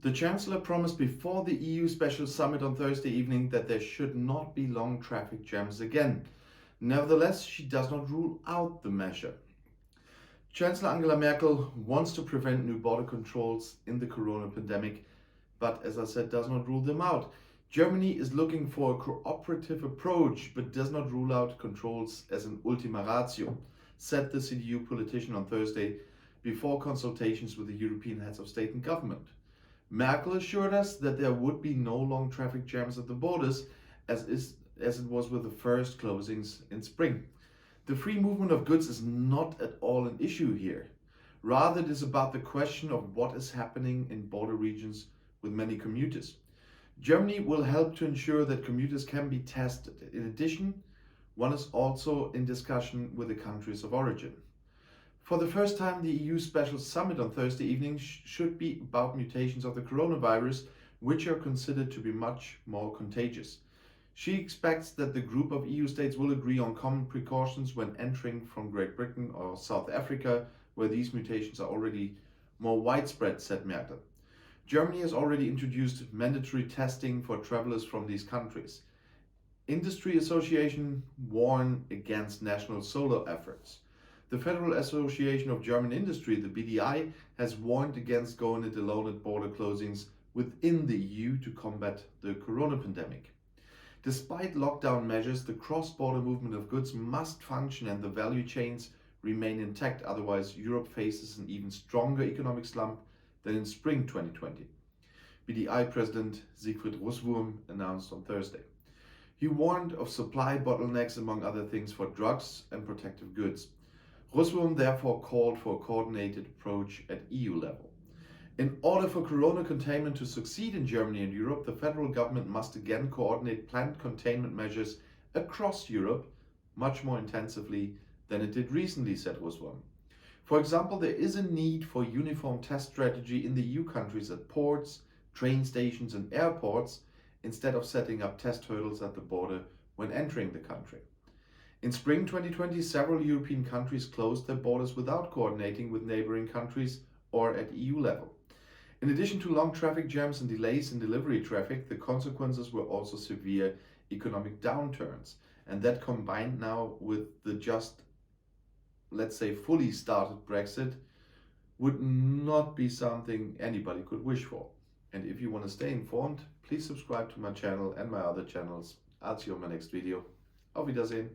The Chancellor promised before the EU Special Summit on Thursday evening that there should not be long traffic jams again. Nevertheless, she does not rule out the measure. Chancellor Angela Merkel wants to prevent new border controls in the corona pandemic, but as I said, does not rule them out. Germany is looking for a cooperative approach, but does not rule out controls as an ultima ratio, said the CDU politician on Thursday before consultations with the European heads of state and government. Merkel assured us that there would be no long traffic jams at the borders, as it was with the first closings in spring. The free movement of goods is not at all an issue here. Rather, it is about the question of what is happening in border regions with many commuters. Germany will help to ensure that commuters can be tested. In addition, one is also in discussion with the countries of origin. For the first time, the EU Special Summit on Thursday evening should be about mutations of the coronavirus, which are considered to be much more contagious. She expects that the group of EU states will agree on common precautions when entering from Great Britain or South Africa, where these mutations are already more widespread, said Merkel. Germany has already introduced mandatory testing for travelers from these countries. Industry Association warn against national solo efforts. The Federal Association of German Industry, the BDI, has warned against going it alone at border closings within the EU to combat the corona pandemic. Despite lockdown measures, the cross-border movement of goods must function and the value chains remain intact, otherwise Europe faces an even stronger economic slump than in spring 2020. BDI President Siegfried Russwurm announced on Thursday. He warned of supply bottlenecks, among other things, for drugs and protective goods. Russwurm therefore called for a coordinated approach at EU level. In order for corona containment to succeed in Germany and Europe, the federal government must again coordinate planned containment measures across Europe much more intensively than it did recently, said Russwurm. For example, there is a need for uniform test strategy in the EU countries at ports, train stations and airports, instead of setting up test hurdles at the border when entering the country. In spring 2020, several European countries closed their borders without coordinating with neighboring countries or at EU level. In addition to long traffic jams and delays in delivery traffic, the consequences were also severe economic downturns. And that combined now with the just, let's say, fully started Brexit would not be something anybody could wish for. And if you want to stay informed, please subscribe to my channel and my other channels. I'll see you on my next video. Auf Wiedersehen.